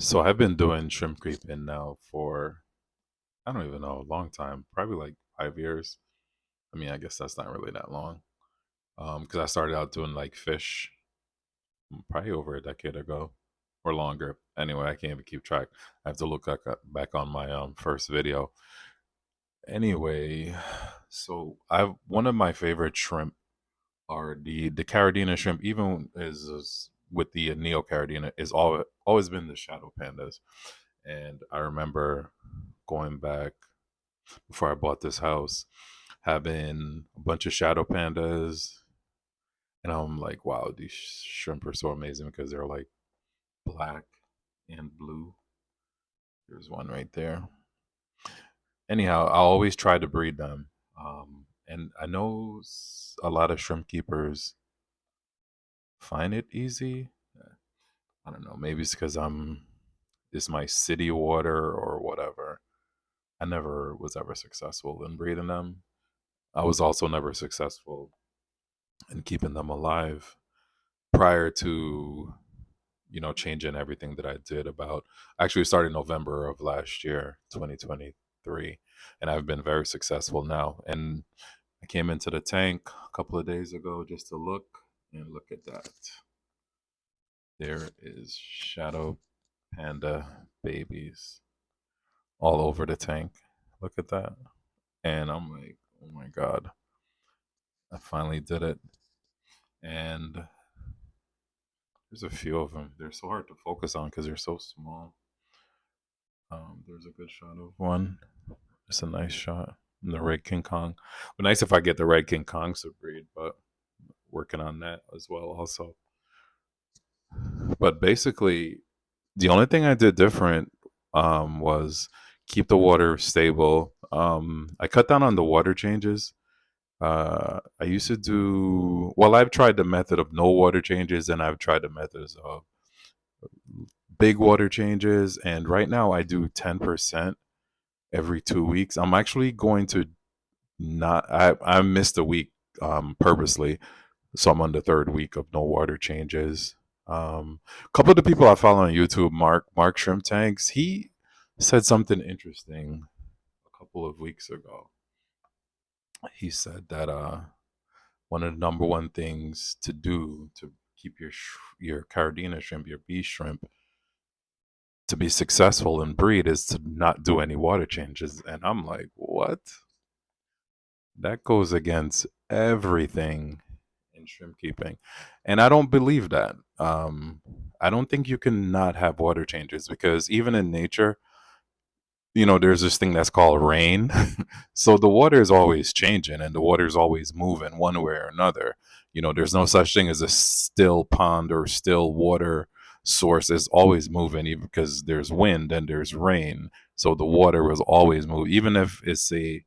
So I've been doing shrimp creeping now for I don't even know a long time, probably like 5 years. I mean, I guess that's not really that long. Because I started out doing like fish probably over a decade ago or longer. Anyway, I can't even keep track. I have to look back on my first video. Anyway, so I one of my favorite shrimp are the Caridinia shrimp. Even is with the Neo Caridinia is always been the shadow pandas. And I remember going back before I bought this house, having a bunch of shadow pandas, and I'm like, wow, these shrimp are so amazing because they're like black and blue. There's one right there. Anyhow, I always try to breed them, and I know a lot of shrimp keepers find it easy. I don't know. Maybe it's because it's my city water or whatever. I never was ever successful in breeding them. I was also never successful in keeping them alive prior to changing everything that I did about actually started November of last year, 2023, and I've been very successful now. And I came into the tank a couple of days ago just to look, and look at that. There is shadow panda babies all over the tank. Look at that. And I'm like, oh my God, I finally did it. And there's a few of them. They're so hard to focus on because they're so small. There's a good shot of one. It's a nice shot. And the red King Kong. But nice if I get the red King Kongs to breed, but working on that as well also. But basically, the only thing I did different was keep the water stable. I cut down on the water changes. I used to do well. I've tried the method of no water changes, and I've tried the methods of big water changes. And right now, I do 10% every 2 weeks. I'm actually going to not. I missed a week purposely, so I'm on the third week of no water changes. A couple of the people I follow on YouTube, Mark Shrimp Tanks, he said something interesting a couple of weeks ago. He said that one of the number one things to do to keep your Cardina shrimp, your bee shrimp, to be successful and breed is to not do any water changes. And I'm like, what? That goes against everything in shrimp keeping. And I don't believe that. I don't think you can not have water changes because even in nature, there's this thing that's called rain. So the water is always changing and the water is always moving one way or another. There's no such thing as a still pond or still water source. It's always moving even because there's wind and there's rain. So the water was always moving, even if it's a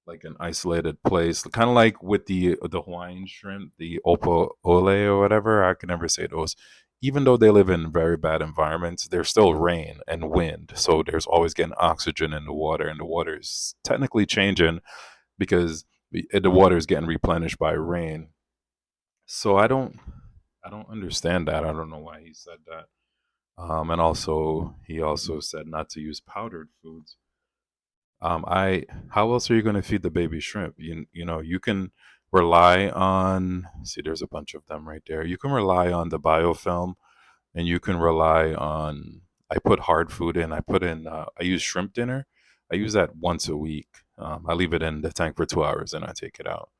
like an isolated place, kind of like with the Hawaiian shrimp, the opa ole or whatever. I can never say those. Even though they live in very bad environments, there's still rain and wind, so there's always getting oxygen in the water, and the water is technically changing because the water is getting replenished by rain. So I don't understand that. I don't know why he said that. And also, he also said not to use powdered foods. I How else are you going to feed the baby shrimp? You can rely on. See, there's a bunch of them right there. You can rely on the biofilm, and you can rely on. I put hard food in. I put in. I use shrimp dinner. I use that once a week. I leave it in the tank for 2 hours, and I take it out.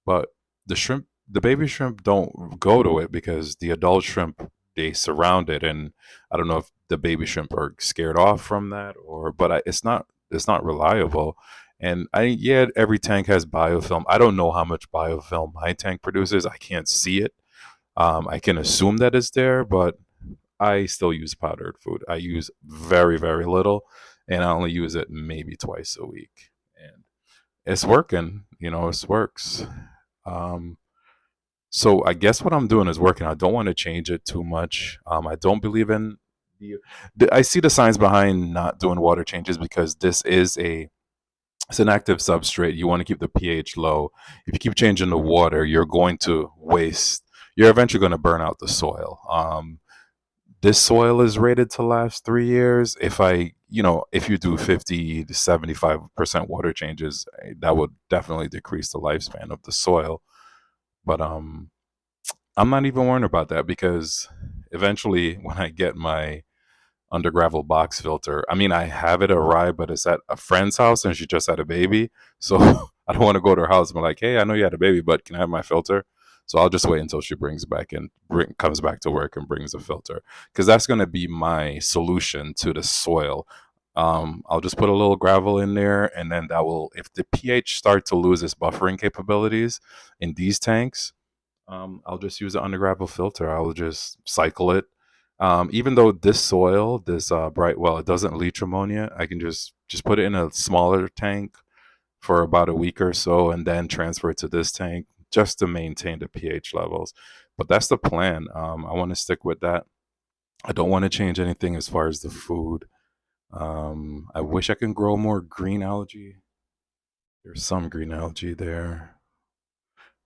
But the baby shrimp don't go to it because the adult shrimp they surround it, and I don't know if the baby shrimp are scared off from that but it's not reliable. And yeah, every tank has biofilm. I don't know how much biofilm my tank produces. I can't see it. I can assume that it's there, but I still use powdered food. I use very, very little, and I only use it maybe twice a week. And it's working. It works. Um, so I guess what I'm doing is working. I don't want to change it too much. I don't believe in I see the science behind not doing water changes because it's an active substrate. You want to keep the pH low. If you keep changing the water, you're going to waste. You're eventually going to burn out the soil. this soil is rated to last 3 years. If I, if you do 50 to 75% water changes, that would definitely decrease the lifespan of the soil. But I'm not even worried about that because eventually, when I get my under gravel box filter. I mean, I have it arrive, but it's at a friend's house and she just had a baby. So I don't want to go to her house and be like, hey, I know you had a baby, but can I have my filter? So I'll just wait until she brings back and comes back to work and brings a filter because that's going to be my solution to the soil. I'll just put a little gravel in there, and then that will, if the pH start to lose its buffering capabilities in these tanks, I'll just use an undergravel filter. I will just cycle it. Even though this soil, this bright well, it doesn't leach ammonia, I can just put it in a smaller tank for about a week or so, and then transfer it to this tank just to maintain the pH levels. But that's the plan. I want to stick with that. I don't want to change anything as far as the food. I wish I can grow more green algae. There's some green algae there.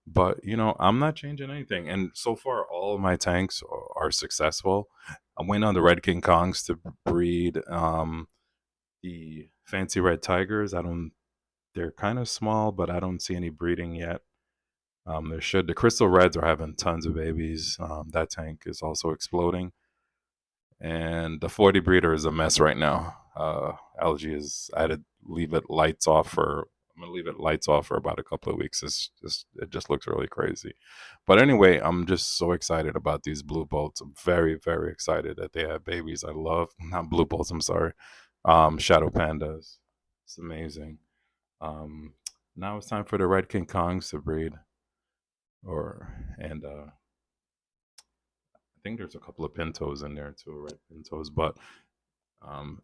But I'm not changing anything, and so far all of my tanks are successful. I went on the Red King Kongs to breed the fancy red tigers. I don't. They're kind of small, but I don't see any breeding yet. There should. The crystal reds are having tons of babies. That tank is also exploding, and the 40 breeder is a mess right now. Algae is. I had to leave it lights off for. I'm gonna leave it lights off for about a couple of weeks. It just looks really crazy. But anyway, I'm just so excited about these blue bolts. I'm very very excited that they have babies. I love not blue bolts. I'm sorry, shadow pandas. It's amazing. Um, Now it's time for the red King Kongs to breed, and I think there's a couple of pintos in there too, red pintos. But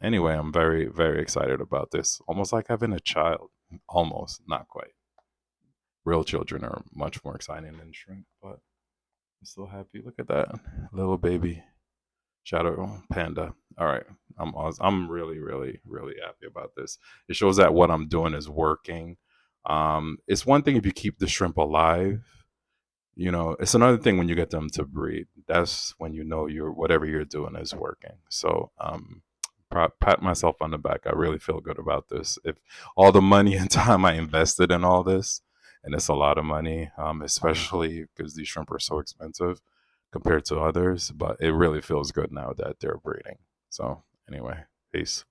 anyway, I'm very, very excited about this. Almost like having a child. Almost, not quite. Real children are much more exciting than shrimp, but I'm still happy. Look at that little baby shadow panda. All right, I'm really, really, really happy about this. It shows that what I'm doing is working. It's one thing if you keep the shrimp alive. It's another thing when you get them to breed. That's when your whatever you're doing is working. So pat myself on the back. I really feel good about this. If all the money and time I invested in all this, and it's a lot of money, especially because these shrimp are so expensive compared to others, but it really feels good now that they're breeding. So anyway, peace.